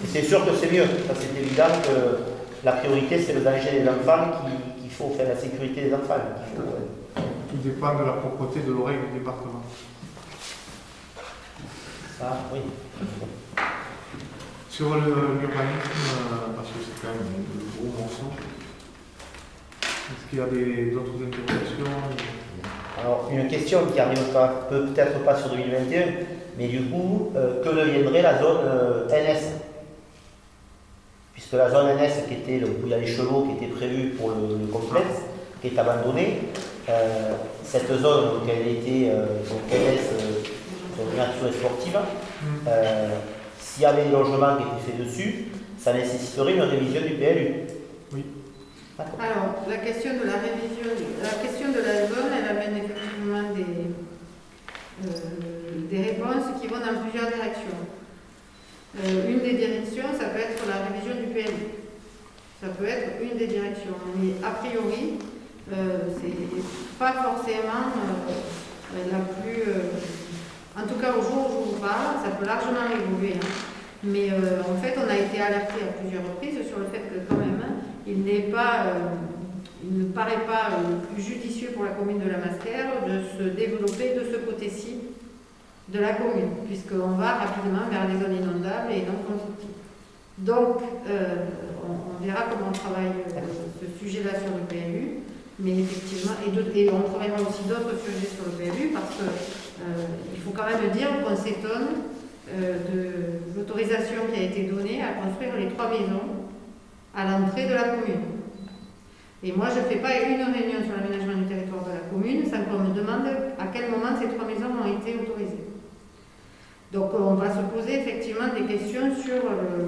C'est sûr que c'est mieux. Ça, c'est évident que la priorité, c'est le danger des enfants qu'il faut faire, la sécurité des enfants. Tout dépend de la propreté de l'oreille du département. Ça, oui. Sur l'urbanisme, parce que c'est quand même un gros morceau, est-ce qu'il y a d'autres interrogations? Alors, une question qui arrive peut-être pas sur 2021, mais du coup, que deviendrait la zone NS? Puisque la zone NS, qui était où il y a les chevaux qui étaient prévus pour le complexe, qui est abandonnée, cette zone, donc elle était NS, nature et sportive, s'il y avait des logements qui étaient faits dessus, ça nécessiterait une révision du PLU. Alors, la question de la révision, la question de la zone, elle amène effectivement des réponses qui vont dans plusieurs directions. Une des directions, ça peut être la révision du PLU. Ça peut être une des directions. Mais a priori, c'est pas forcément la plus... en tout cas, au jour où je vous parle, ça peut largement évoluer. Hein. Mais en fait, on a été alerté à plusieurs reprises sur le fait que quand même, il ne paraît pas plus judicieux pour la commune de la Masquère de se développer de ce côté-ci de la commune, puisqu'on va rapidement vers les zones inondables et non constructives. Donc, on verra comment on travaille ce sujet-là sur le PLU, mais effectivement, et on travaillera aussi d'autres sujets sur le PLU, parce qu'il faut quand même dire qu'on s'étonne de l'autorisation qui a été donnée à construire les 3 maisons à l'entrée de la commune. Et moi, je ne fais pas une réunion sur l'aménagement du territoire de la commune sans qu'on me demande à quel moment ces 3 maisons ont été autorisées. Donc, on va se poser effectivement des questions sur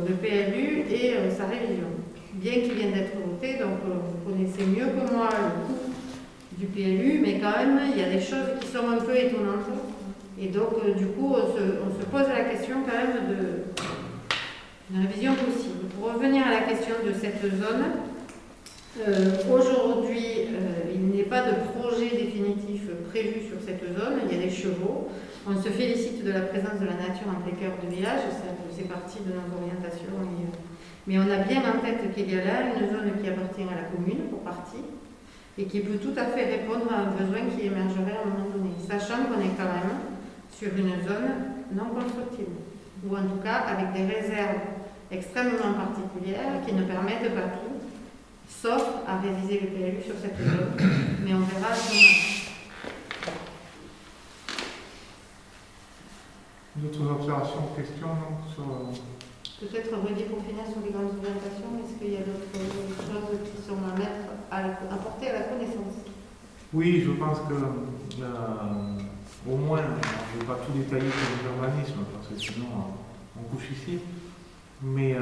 le PLU et sa révision. Bien qu'il vienne d'être voté, donc vous connaissez mieux que moi le coût du PLU, mais quand même, il y a des choses qui sont un peu étonnantes. Et donc, du coup, on se pose la question quand même d'une révision possible. Pour revenir à la question de cette zone, aujourd'hui, il n'est pas de projet définitif prévu sur cette zone. Il y a des chevaux. On se félicite de la présence de la nature en plein cœur du village. C'est partie de nos orientations. Mais on a bien en tête qu'il y a là une zone qui appartient à la commune, pour partie, et qui peut tout à fait répondre à un besoin qui émergerait à un moment donné, sachant qu'on est quand même sur une zone non constructible, ou en tout cas avec des réserves extrêmement particulières qui ne permettent pas tout, sauf à réviser le PLU sur cette zone, mais on verra à ce moment-là. D'autres observations, questions sur... Peut-être Rudy pour finir sur les grandes orientations, est-ce qu'il y a d'autres choses qui sont à mettre, à porter à la connaissance? Oui, je pense que au moins, je ne vais pas tout détailler sur l'urbanisme, parce que sinon on couche ici, mais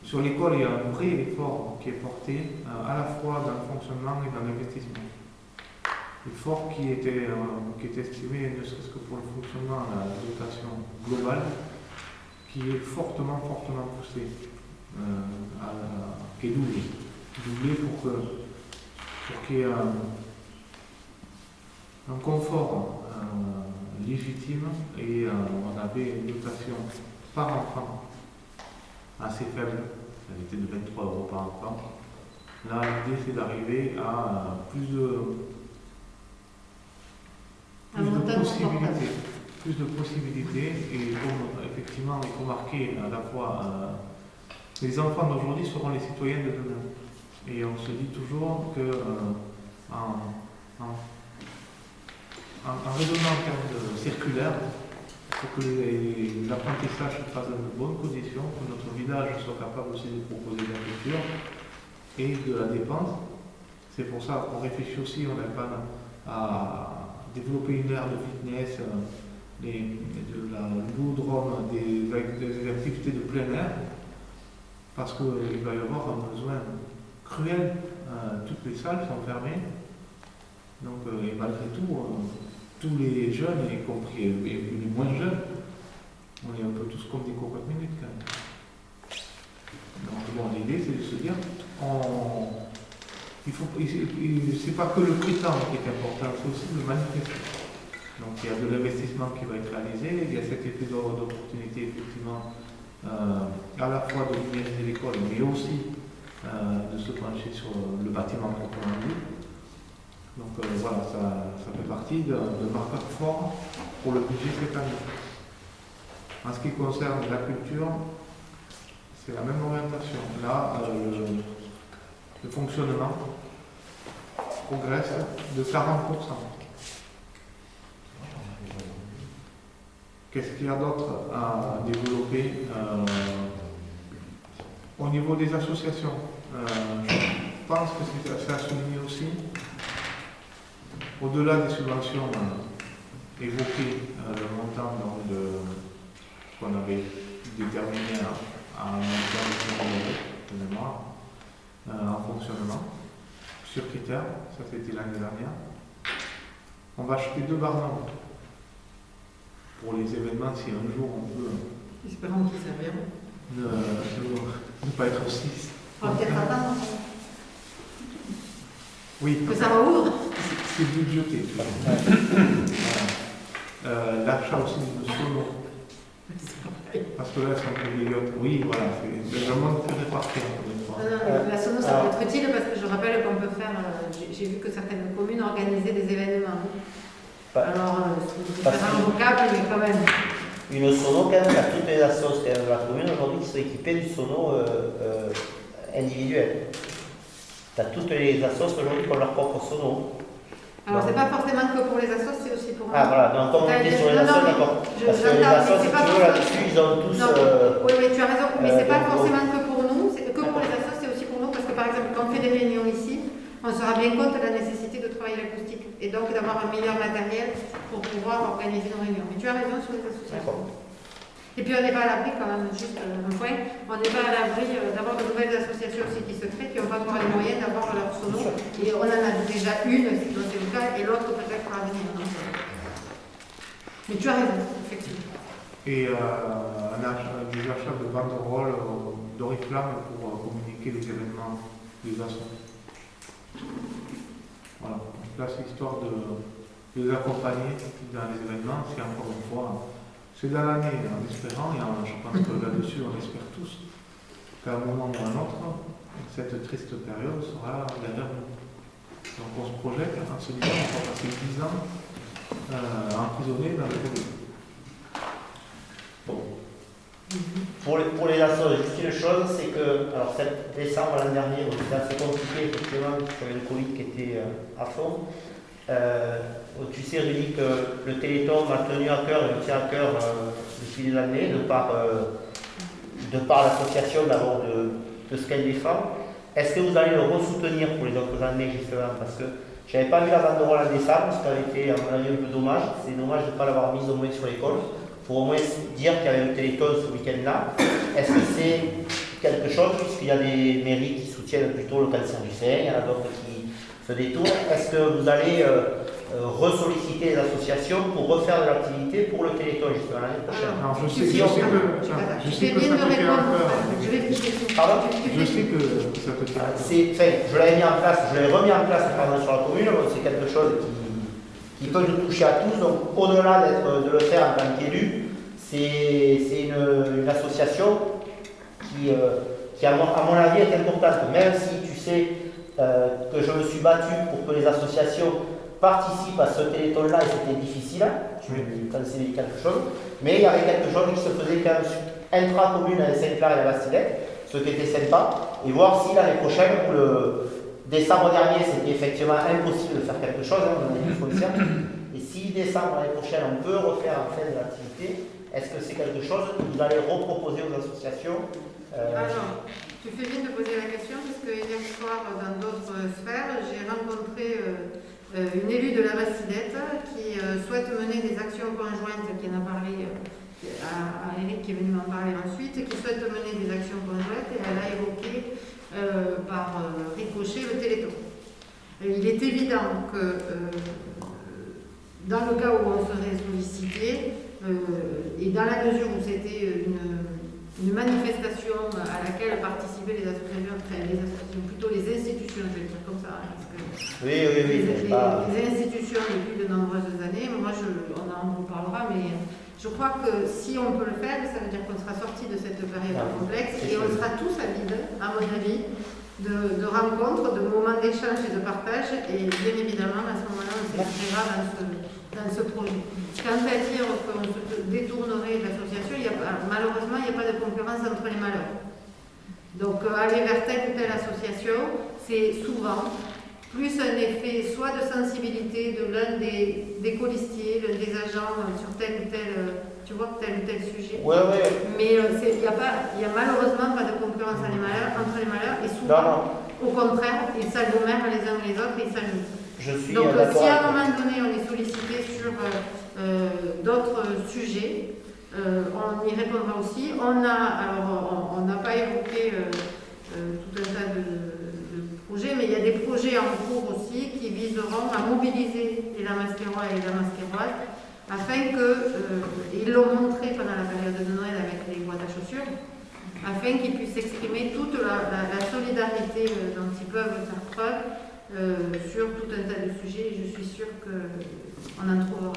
sur l'école, il y a un vrai effort qui est porté à la fois dans le fonctionnement et dans l'investissement. Effort qui est estimé, ne serait-ce que pour le fonctionnement, la dotation globale, qui est fortement poussé, qui est doublé pour qu'il y ait un confort légitime, et on avait une dotation par enfant assez faible, elle était de 23 € par enfant. Là, l'idée c'est d'arriver à plus de possibilités, et comme effectivement il faut marquer à la fois les enfants d'aujourd'hui seront les citoyens de demain. Et on se dit toujours que en raisonnant en termes circulaires, il faut que l'apprentissage se fasse dans de bonnes conditions, que notre village soit capable aussi de proposer de la culture et de la dépense. C'est pour ça qu'on réfléchit aussi, on n'a pas à développer une aire de fitness, le boudrome, des activités de plein air, parce qu'il va y avoir un besoin cruel. Toutes les salles sont fermées, donc, et malgré tout, tous les jeunes, y compris les moins jeunes, on est un peu tous comme des cocottes minutes quand même. Donc bon, l'idée c'est de se dire, c'est pas que le prétend qui est important, c'est aussi le manifester. Donc il y a de l'investissement qui va être réalisé, il y a cet effet d'opportunité effectivement à la fois de numériser l'école, mais aussi de se pencher sur le bâtiment proprement dit. Donc voilà, ça fait partie de marqueurs forts pour le budget cette année. En ce qui concerne la culture, c'est la même orientation. Là, le fonctionnement progresse de 40%. Qu'est-ce qu'il y a d'autre à développer au niveau des associations? Je pense que c'est à souligner aussi, au-delà des subventions évoquées, le montant qu'on avait déterminé à un montant de 100 € de mémoire, en fonctionnement, sur critères, ça c'était l'année dernière. On va acheter 2 barnums pour les événements si un jour on peut Espérons qu'ils serviront. ne pas être aussi. On va peut-être attendre Oui, que ça rouvre. c'est budgété. L'achat aussi de sonos. Parce que là, elles sont plus vieillottes. Oui, voilà, c'est vraiment très réparti encore une fois. La sono, ça peut être utile parce que je rappelle qu'on peut faire. J'ai vu que certaines communes organisaient des événements. Alors, c'est différent vocable, mais quand même. Une sono, quand même, il y a toutes les assos de la commune aujourd'hui qui sont équipées du sono individuel. Tu as toutes les assos aujourd'hui qui ont leur propre sono. Alors, c'est pas forcément que pour les assos, c'est aussi pour nous. Ah voilà, donc comme on dit sur les assos, d'accord. Parce que les assos, si tu veux, là-dessus, ils ont tous. Oui, tu as raison, mais c'est pas forcément que pour nous, que pour les assos, c'est aussi pour nous, parce que par exemple, quand on fait des réunions ici, on se rend bien compte de la nécessité de travailler l'acoustique et donc d'avoir un meilleur matériel pour pouvoir organiser nos réunions. Mais tu as raison sur les associations. Et puis on n'est pas à l'abri quand même, juste un point, on n'est pas à l'abri d'avoir de nouvelles associations aussi qui se créent, qui n'ont pas encore les moyens d'avoir leur sono. Et on en a déjà une, dont c'est le cas, et l'autre peut-être à venir. Mais tu as raison, effectivement. Et des achats de banderoles d'oriflamme pour communiquer les événements des assos. Voilà. Donc là, c'est histoire de les accompagner dans les événements, c'est encore une fois. C'est dans l'année, en espérant, et je pense que là-dessus, on espère tous qu'à un moment ou à un autre, cette triste période sera derrière nous. Donc on se projette en se disant qu'on va passer 10 ans emprisonnés dans le Covid. Bon. Pour les assos, juste une chose, c'est que, alors 7 décembre l'an dernier, c'était assez compliqué, effectivement, il y avait le Covid qui était à fond. Tu sais, Rudy, que le Téléthon m'a tenu à cœur et me tient à cœur depuis des années, de par l'association d'abord de ce qu'elle défend. Est-ce que vous allez le re-soutenir pour les autres années, justement? Parce que je n'avais pas vu la banderole en décembre, ce qui avait été, à mon avis, un peu dommage. C'est dommage de ne pas l'avoir mise au moins sur l'école, pour au moins dire qu'il y avait le Téléthon ce week-end-là. Est-ce que c'est quelque chose, puisqu'il y a des mairies qui soutiennent plutôt le cancer du sein, il y en a d'autres qui se détournent. Est-ce que vous allez ressolliciter les associations pour refaire de l'activité pour le Téléthon justement l'année prochaine? Alors, je sais que ça te tient à cœur. Je l'avais mis en place, je l'avais remis en place sur la commune, c'est quelque chose qui peut nous toucher à tous. Donc au-delà de le faire en tant qu'élu, c'est une association qui à mon avis est importante. Même si tu sais que je me suis battu pour que les associations participent à ce Téléthon-là et c'était difficile, tu pensais quelque chose, mais il y avait quelque chose qui se faisait quand même intra-commune à Saint-Clair et à la Bastillette, ce qui était sympa, et voir si l'année prochaine, pour le décembre dernier, c'était effectivement impossible de faire quelque chose, on en est tous conscients, et si décembre l'année prochaine, on peut refaire en fait de l'activité, est-ce que c'est quelque chose que vous allez reproposer aux associations? Alors, tu fais bien de poser la question, parce que hier soir, dans d'autres sphères, j'ai rencontré une élue de la Bastillette qui souhaite mener des actions conjointes, qui en a parlé à Eric qui est venu m'en parler ensuite, qui souhaite mener des actions conjointes et elle a évoqué par ricochet le Téléthon. Il est évident que dans le cas où on serait sollicité, et dans la mesure où c'était une manifestation à laquelle participaient les associations, plutôt les institutions, je vais dire comme ça, parce que les institutions depuis de nombreuses années, moi on en reparlera, mais je crois que si on peut le faire, ça veut dire qu'on sera sorti de cette période complexe et on sera tous avides, à mon avis, de rencontres, de moments d'échange et de partage, et bien évidemment à ce moment-là on s'inscrira dans ce projet. Quant à dire qu'on se détournerait de l'association, malheureusement il n'y a pas de concurrence entre les malheurs. Donc aller vers telle ou telle association, c'est souvent plus un effet soit de sensibilité de l'un des colistiers, l'un des agents sur tel ou tel sujet. Mais il n'y a malheureusement pas de concurrence entre les malheurs et souvent, au contraire, ils s'agglomèrent les uns les autres et ils s'ajoutent. Donc si à un moment donné on est sollicité sur d'autres sujets, on y répondra aussi. On n'a pas évoqué tout un tas projets, mais il y a des projets en cours aussi qui viseront à mobiliser les Damasquerois et les Damasqueroises afin ils l'ont montré pendant la période de Noël avec les boîtes à chaussures, afin qu'ils puissent exprimer toute la solidarité dont ils peuvent faire preuve sur tout un tas de sujets, et je suis sûre qu'on en trouvera.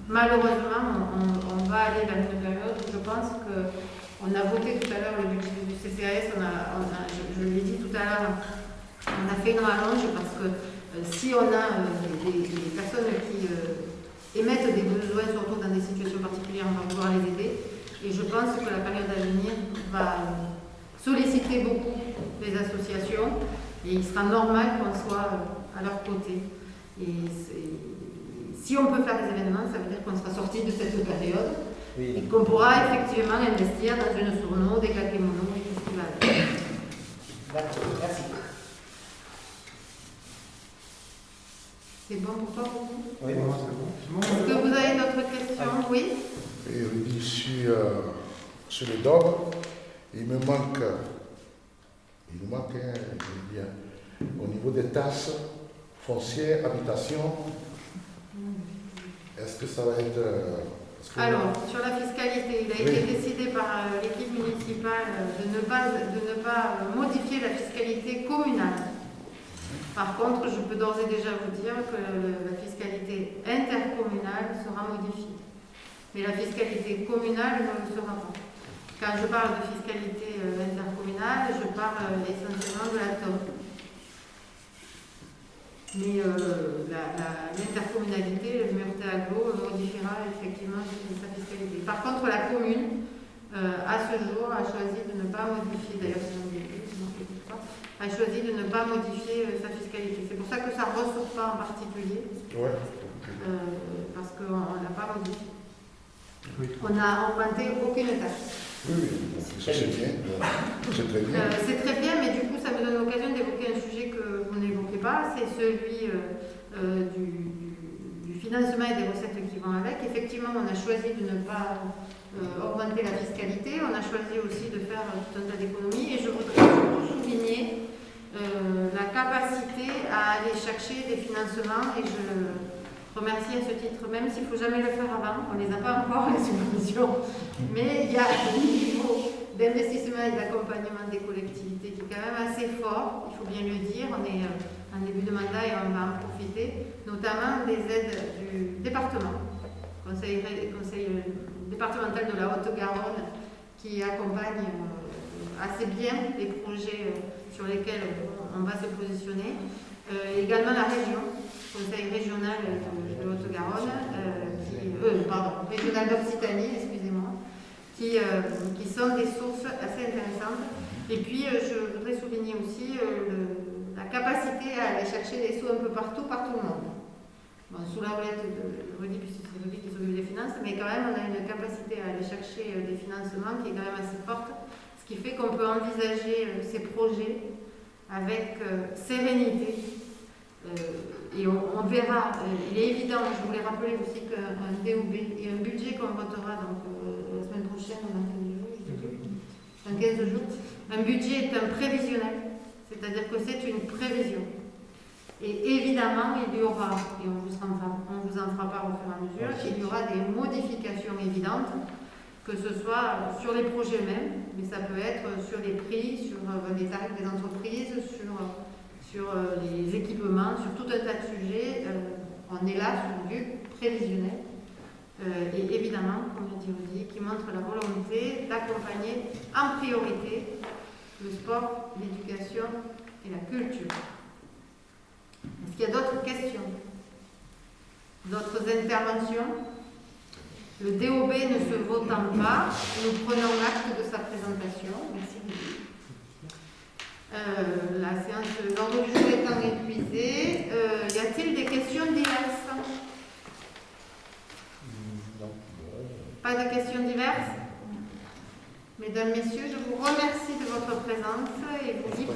Malheureusement, on va aller dans une période où je pense qu'on a voté tout à l'heure le budget du CCAS, je l'ai dit tout à l'heure, on a fait une rallonge parce que si on a des personnes qui émettent des besoins, surtout dans des situations particulières, on va pouvoir les aider. Et je pense que la période à venir va solliciter beaucoup les associations et il sera normal qu'on soit à leur côté. Et si on peut faire des événements, ça veut dire qu'on sera sorti de cette période et qu'on pourra effectivement investir dans une sourno, des kakémonos et tout ce qui va avec. D'accord, merci. C'est bon pour toi, pour vous? Oui, Bon, c'est bon. Est-ce que vous avez d'autres questions? Oui. Et on dit sur le DOB, il me manque bien, au niveau des taxes foncières, habitation, est-ce que ça va être... Alors, sur la fiscalité, il a été décidé par l'équipe municipale de ne pas modifier la fiscalité communale. Par contre, je peux d'ores et déjà vous dire que la fiscalité intercommunale sera modifiée. Mais la fiscalité communale ne le sera pas. Quand je parle de fiscalité intercommunale, je parle essentiellement de la TOM. Mais l'intercommunalité, le Meurthe-Aglo, modifiera effectivement sa fiscalité. Par contre, la commune, à ce jour, a choisi de ne pas modifier, d'ailleurs, a choisi de ne pas modifier sa fiscalité. C'est pour ça que ça ne ressort pas en particulier, parce qu'on n'a pas modifié. Oui. On n'a augmenté aucune taxe. Oui, c'est bien. C'est très bien. C'est très bien, mais du coup, ça me donne l'occasion d'évoquer un sujet que vous n'évoquez pas, c'est celui du financement et des recettes qui vont avec. Effectivement, on a choisi de ne pas augmenter la fiscalité, on a choisi aussi de faire tout un tas d'économies, et je voudrais surtout souligner la capacité à aller chercher des financements, et je remercie à ce titre, même s'il ne faut jamais le faire avant, on ne les a pas encore, les subventions, mais il y a un niveau d'investissement et d'accompagnement des collectivités qui est quand même assez fort, il faut bien le dire. On est en début de mandat et on va en profiter, notamment des aides du département, conseil départemental de la Haute-Garonne, qui accompagne assez bien les projets sur lesquels on va se positionner. Également la région, conseil régional de Haute-Garonne, régional d'Occitanie, excusez-moi, qui sont des sources assez intéressantes. Et puis, je voudrais souligner aussi la capacité à aller chercher des sous un peu partout, par tout le monde. Bon, sous la houlette de Rudy, puisque c'est Rudy qui s'occupe des finances, mais quand même, on a une capacité à aller chercher des financements qui est quand même assez forte, ce qui fait qu'on peut envisager ces projets avec sérénité. Et on verra, il est évident, je voulais rappeler aussi qu'un DOB et un budget qu'on votera donc, la semaine prochaine, dans 15 jours, un budget est un prévisionnel, c'est-à-dire que c'est une prévision. Et évidemment, il y aura, et on vous en fera part au fur et à mesure, il y aura des modifications évidentes, que ce soit sur les projets eux-mêmes, mais ça peut être sur les prix, sur les tarifs des entreprises, sur les équipements, sur tout un tas de sujets. On est là sur du prévisionnel. Et évidemment, comme l'a dit Rudy, qui montre la volonté d'accompagner en priorité le sport, l'éducation et la culture. Est-ce qu'il y a d'autres questions? D'autres interventions? Le DOB ne se votant pas, nous prenons acte de sa présentation. Merci Rudy. La séance, l'ordre du jour étant épuisé, y a-t-il des questions diverses? Non. Pas de questions diverses? Mesdames, Messieurs, je vous remercie de votre présence et vous dis